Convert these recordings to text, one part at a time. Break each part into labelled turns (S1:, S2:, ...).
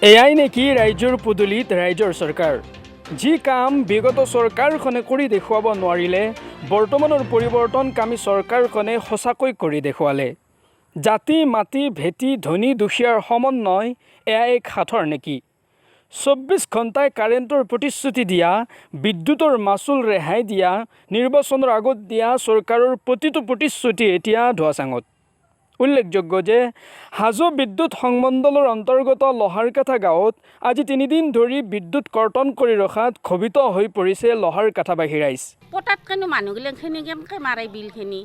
S1: এয়াই নেকি ৰাজ্যৰ পদূলিত ৰাজ্যৰ চৰকাৰ যি কাম বিগত চৰকাৰখনে কৰি দেখুৱাব নোৱাৰিলে বৰ্তমানৰ পৰিৱৰ্তনকামী চৰকাৰখনে সঁচাকৈ কৰি দেখুৱালে জাতি মাটি ভেটি ধনী দুখীয়াৰ সমন্বয় এয়া এক সাঁথৰ নেকি ২৪ ঘণ্টাই কাৰেণ্টৰ প্ৰতিশ্ৰুতি দিয়া বিদ্যুতৰ মাচুল ৰেহাই দিয়া নিৰ্বাচনৰ আগত দিয়া চৰকাৰৰ প্ৰতিটো প্ৰতিশ্ৰুতি এতিয়া ধোঁৱাচাঙত উল্লেখযোগ্য যে হাজো বিদ্যুৎ সংমণ্ডলৰ অন্তৰ্গত লহাৰকাঠা গাঁৱত আজি ৩ দিন ধৰি বিদ্যুৎ কৰ্তন কৰি ৰখাত ক্ষোভিত হৈ পৰিছে লহাৰকাঠাবাসী ৰাইজ
S2: পটাত কেনে মানুহগিলাখিনি কেনেকৈ মাৰে বিলখিনি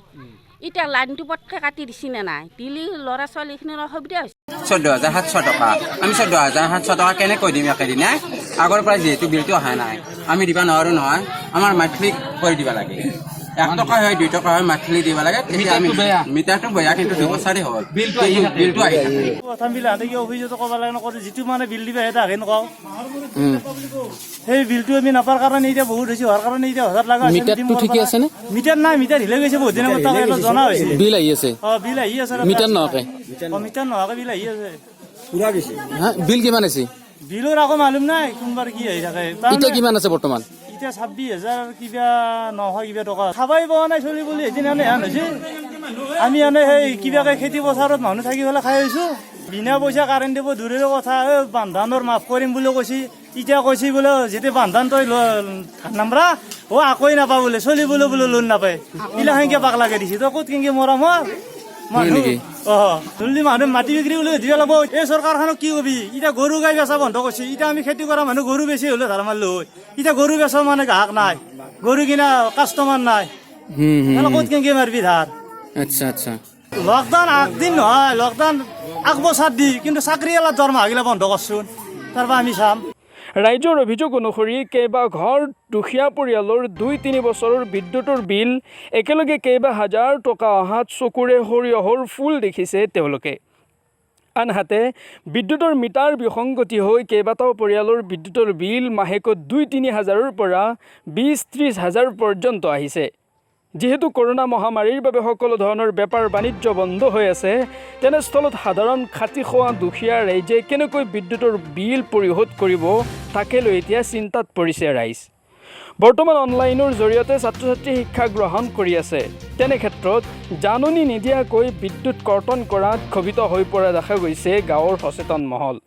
S2: এতিয়া লাইনটো পটকৈ কাটি দিছি নে নাই দিলি ল'ৰা ছোৱালীখিনিৰ অসুবিধা হৈছে
S3: ১৪,৭০০ টকা আমি ১৪,৭০০ টকা কেনেকৈ দিম একেদিনাই আগৰ পৰা যিহেতু বিলটো অহা নাই আমি দিব নোৱাৰোঁ নহয় আমাৰ মান্থলি কৰি দিব লাগে ১ টকা হয় ২ টকা হয় মান্থলি দিব লাগে মিটাৰটো বেয়া কিন্তু ২ বছৰে হ'ল বিলটো আহি থাকে
S4: প্ৰথম বিল আহি অভিযোগ ক'ব লাগে নকৰোঁ যিটো মানে বিল দিব সেইটো আহে নকওঁ সেই বিলটো আমি নাপাৰ কাৰণে এতিয়া বহুত হৈছে হোৱাৰ কাৰণে এতিয়া ১০০০ লগা
S5: মিটাৰটো ঠিকে আছে নে
S4: মিটাৰ নাই মিটাৰ হিলে গৈছে বহুত দিনৰ কথা জনা হৈছে
S5: বিল আহি আছে
S4: বিল আহি আছে
S5: মিটাৰ নহকে
S4: বিল আহি আছে
S3: পুৰা বেছি
S5: বিল কিমান আছে
S4: বিলৰ আকৌ মালুম নাই কোনবাৰ কি আহি থাকে
S5: এতিয়া কিমান আছে বৰ্তমান
S4: এতিয়া ২৬,০০০ কিবা ৯০০ কিবা টকা খাবাই পোৱা নাই চলি বুলি এদিন এনে হেন হৈছে আমি এনে সেই কিবাকে খেতি পথাৰত মানুহ থাকি পেলাই খাই আহিছোঁ বিনা পইচা কাৰেণ্ট দিব দূৰৰে কথা বান্ধানৰ মাফ কৰিম বুলি কৈছে এতিয়া কৈছে বোলে যেতিয়া বান্ধান তই নাম্ৰা আকৌ নাপা বোলে চলিবলৈ বোলে লোন নাপায় ইলা সংখ্যা পাক লাগে দিছে তই ক'ত কেনেকৈ মৰম মানুহ জলদি মানুহ মাটি বিক্ৰী বুলি দিব লাগিব এই চৰকাৰখনক কি কবি এতিয়া গৰু গাই বেচা বন্ধ কৰিছে এতিয়া আমি খেতি কৰা মানুহ গৰু বেছি হ'লে ধাৰ মাৰিলো হয় এতিয়া গৰু বেচা মানে গ্ৰাহক নাই গৰু কিনা কাষ্টমাৰ নাই ক'ত কেনেকৈ মাৰিবি ধাৰ
S5: আচ্ছা আচ্ছা
S4: লকডাউন আগদিন নহয় লকডাউন আগবছৰ দি কিন্তু চাকৰিয়ালৰ দৰমহা গিলা বন্ধ কৰচোন তাৰপৰা আমি চাম
S1: ৰাইজৰ অভিযোগ অনুসৰি কেইবা ঘৰ দুখীয়া পৰিয়ালৰ ২-৩ বছৰৰ বিদ্যুতৰ বিল একেলগে কেইবা হাজাৰ টকা অহাত চকুৰে সৰিয়হৰ ফুল দেখিছে তেওঁলোকে আনহাতে বিদ্যুতৰ মিটাৰ বিসংগতি হৈ কেইবাটাও পৰিয়ালৰ বিদ্যুতৰ বিল মাহেকত ২-৩ হাজাৰৰ পৰা ২০-৩০ হাজাৰ পৰ্যন্ত আহিছে যিহেতু কৰোনা মহামাৰীৰ বাবে সকলো ধৰণৰ বেপাৰ বাণিজ্য বন্ধ হৈ আছে তেনেস্থলত সাধাৰণ খাতি খোৱা দুখীয়া ৰাইজে কেনেকৈ বিদ্যুতৰ বিল পৰিশোধ কৰিব তাকে লৈ এতিয়া চিন্তাত পৰিছে ৰাইজ বৰ্তমান অনলাইনৰ জৰিয়তে ছাত্ৰ ছাত্ৰী শিক্ষা গ্ৰহণ কৰি আছে তেনে ক্ষেত্ৰত জাননী নিদিয়াকৈ বিদ্যুৎ কৰ্তন কৰাত ক্ষোভিত হৈ পৰা দেখা গৈছে গাঁৱৰ সচেতন মহল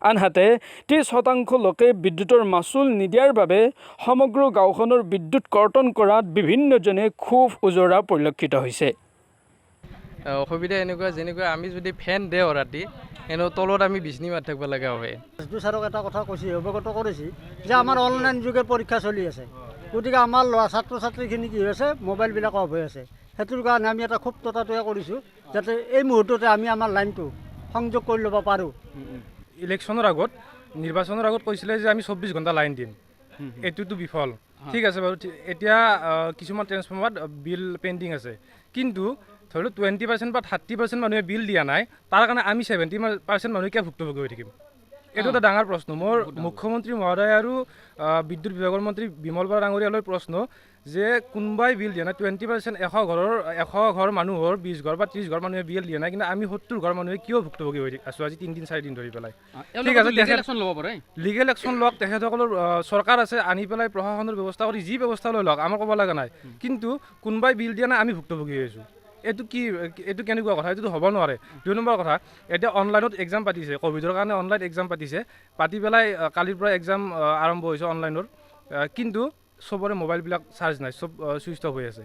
S1: আনহাতে ৩০% লোকে বিদ্যুতৰ মাচুল নিদিয়াৰ বাবে সমগ্ৰ গাঁওখনৰ বিদ্যুৎ কৰ্তন কৰাত বিভিন্নজনে ক্ষোভ উজৰা পৰিলক্ষিত হৈছে
S6: অসুবিধা এনেকুৱা যেনেকুৱা আমি যদি ফেন দিওঁ ৰাতি এনে তলত আমি বিচনি মাৰি থাকিব লগা হয়
S7: ছাৰক এটা কথা কৈছে অৱগত কৰিছে যে আমাৰ অনলাইন যুগৰ পৰীক্ষা চলি আছে গতিকে আমাৰ ছাত্ৰ ছাত্ৰীখিনি কি হৈছে মোবাইলবিলাক অফ হৈ আছে সেইটোৰ কাৰণে আমি এটা খুব ততাতৈয়া কৰিছোঁ যাতে এই মুহূৰ্ততে আমি আমাৰ লাইনটো সংযোগ কৰি ল'ব পাৰোঁ
S6: ইলেকশ্যনৰ আগত নিৰ্বাচনৰ আগত কৈছিলে যে আমি ২৪ ঘণ্টা লাইন দিম এইটোতো বিফল ঠিক আছে বাৰু এতিয়া কিছুমান ট্ৰেন্সফৰ্মাৰত বিল পেণ্ডিং আছে কিন্তু ধৰি লওক 20% বা 30% মানুহে বিল দিয়া নাই তাৰ কাৰণে আমি 70% মানুহে কিয় ভুক্তভোগী হৈ থাকিম এইটো এটা ডাঙৰ প্ৰশ্ন মোৰ মুখ্যমন্ত্ৰী মহোদয় আৰু বিদ্যুৎ বিভাগৰ মন্ত্ৰী বিমল বৰা ডাঙৰীয়ালৈ প্ৰশ্ন যে কোনোবাই বিল দিয়া নাই 20% 100 ঘৰ মানুহৰ 20 ঘৰ বা 30 ঘৰ মানুহে বিল দিয়া নাই কিন্তু আমি 70 ঘৰ মানুহে কিয় ভুক্তভোগী হৈ আছোঁ আজি 3 দিন 4 দিন ধৰি পেলাই ঠিক আছে লিগেল একশ্যন লওক তেখেতসকলৰ চৰকাৰ আছে আনি পেলাই প্ৰশাসনৰ ব্যৱস্থা কৰি যি ব্যৱস্থা লৈ লওক আমাৰ ক'ব লগা নাই কিন্তু কোনোবাই বিল দিয়া নাই আমি ভুক্তভোগী হৈ আছোঁ এইটো কেনেকুৱা কথা এইটোতো হ'ব নোৱাৰে ২ নম্বৰ কথা এতিয়া অনলাইনত এক্সাম পাতিছে ক'ভিডৰ কাৰণে অনলাইন এক্সাম পাতিছে পাতি পেলাই কালিৰ পৰা এক্সাম আৰম্ভ হৈছে অনলাইনৰ কিন্তু চবৰে মোবাইলবিলাক চাৰ্জ নাই চব ছুইচ অফ হৈ আছে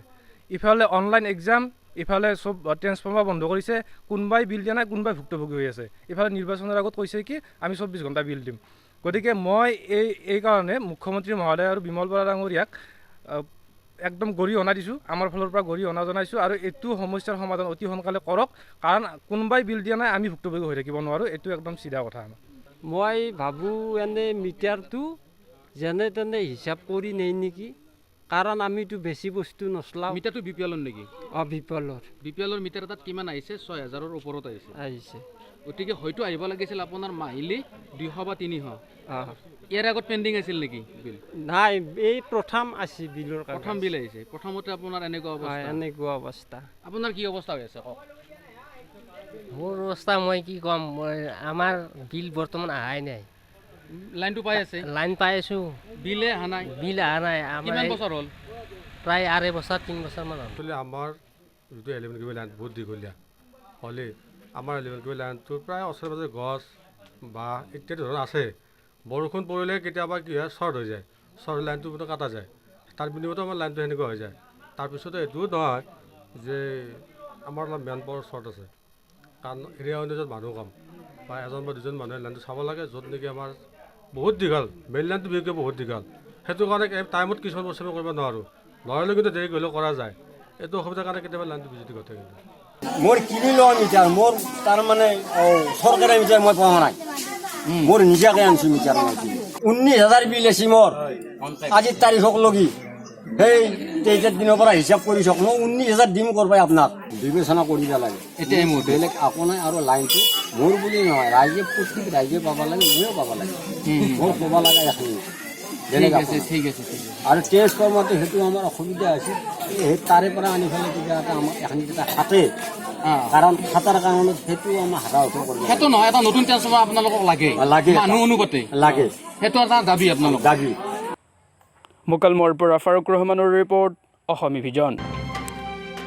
S6: ইফালে অনলাইন এক্সাম ইফালে চব ট্ৰেন্সফৰ্মাৰ বন্ধ কৰিছে কোনোবাই বিল দিয়া নাই কোনোবাই ভুক্তভোগী হৈ আছে ইফালে নিৰ্বাচনৰ আগত কৈছে কি আমি ২৪ ঘণ্টা বিল দিম গতিকে মই এই কাৰণে মুখ্যমন্ত্ৰী মহোদয় আৰু বিমল বৰা ডাঙৰীয়াক একদম গৰিহণা দিছোঁ আমাৰ ফালৰ পৰা গৰিহণা জনাইছোঁ আৰু এইটো সমস্যাৰ সমাধান অতি সোনকালে কৰক কাৰণ কোনোবাই বিল দিয়া নাই আমি ভুক্তভোগী হৈ থাকিব নোৱাৰোঁ এইটো একদম চিধা কথা আমাৰ
S8: মই ভাবোঁ এনে মিটাৰটো যেনে তেনে হিচাপ কৰি নেই নেকি কাৰণ আমিতো বেছি বস্তু নচলাওঁ
S5: মিটাৰটো বিপিএলৰ নেকি
S8: বিপিএলৰ
S5: মিটাৰ এটাত কিমান আহিছে ৬,০০০ৰ ওপৰত
S8: আহিছে
S5: গতিকে হয়তো আহিব লাগিছিল আপোনাৰ মাহিলী ২০০ বা ৩০০ ইয়াৰ আগত পেণ্ডিং আছিল নেকি বিল
S8: নাই এই প্ৰথম আছে বিলৰ
S5: প্ৰথম বিল আহিছে প্ৰথমতে আপোনাৰ এনেকুৱা অৱস্থা আপোনাৰ কি অৱস্থা হৈ আছে কওক
S9: মোৰ অৱস্থা মই কি ক'ম আমাৰ বিল বৰ্তমান অহাই নাই
S5: লাইনটো পাই আছে
S8: লাইন পাই আছোঁ
S5: বিলে অহা নাই
S8: বিল অহা নাই
S5: কিমান বছৰ হ'ল
S8: প্ৰায় 2.5 বছৰ 3 বছৰমান হ'ল
S9: একচুৱেলি আমাৰ যিটো 11 কেবি লাইন বহুত দীঘলীয়া হ'লে আমাৰ 11 কেবি লাইনটোৰ প্ৰায় ওচৰে পাজৰে গছ বা ইত্যাদি ধৰণৰ আছে বৰষুণ পৰিলে কেতিয়াবা কি হয় শ্বৰ্ট হৈ যায় শ্বৰ্ট লাইনটো মানে কাটা যায় তাৰ বিনিময়তো আমাৰ লাইনটো সেনেকুৱা হৈ যায় তাৰপিছতে এইটোও নহয় যে আমাৰ অলপ মেন পাৱাৰ শ্বৰ্ট আছে কাৰণ এৰিয়া অনুযায়ী মানুহ কম বা এজন বা দুজন মানুহে লাইনটো চাব লাগে য'ত নেকি আমাৰ বহুত দীঘল মেইন লাইনটো বিশেষকৈ বহুত দীঘল সেইটো কাৰণে টাইমত কিছুমান বস্তু আমি কৰিব নোৱাৰোঁ নোৱাৰিলেও কিন্তু দেৰি কৰিলেও কৰা যায় এইটো অসুবিধাৰ কাৰণে কেতিয়াবা লাইনটো বিজুতি ঘটে কিন্তু
S10: মোৰ কিনি লোৱা মিটাৰ মোৰ তাৰমানে চৰকাৰী মিটাৰ মই পোৱা নাই মোৰ নিজাকে আনিছোঁ মিটাৰ মই 19,000 বিল আছে মোৰ আজিৰ তাৰিখক লগি সেই 23 দিনৰ পৰা হিচাপ কৰি চাওক মই 19,000 দিম কৰবাই আপোনাক বিবেচনা কৰিব লাগে এতিয়া মোৰ বেলেগ একো নাই আৰু লাইনটো মোৰ বুলি নহয় ৰাইজে প্ৰত্যেক ৰাইজে পাব লাগে ময়ো পাব লাগে মোৰ ক'ব লাগে এখিনি
S5: ঠিক আছে
S10: আৰু ট্ৰেন্সফৰ্মাৰটো সেইটো আমাৰ অসুবিধা হৈছে সেই তাৰে পৰা আনি পেলাই কিবা এটা আমাৰ এখিনি এটা হাতে কাৰণ হাতাৰ কাৰণে সেইটো আমাৰ হাতা উঠা কৰিব
S5: সেইটো নহয় এটা নতুন ট্ৰেন্সফৰ্মাৰ আপোনালোকক লাগে মানুহ অনুপাতে
S10: লাগে
S5: সেইটো এটা দাবী আপোনালোক
S10: দাবী
S1: মোকালমৰ পৰা ফাৰুক ৰহমানৰ ৰিপৰ্ট অসমী ভিজন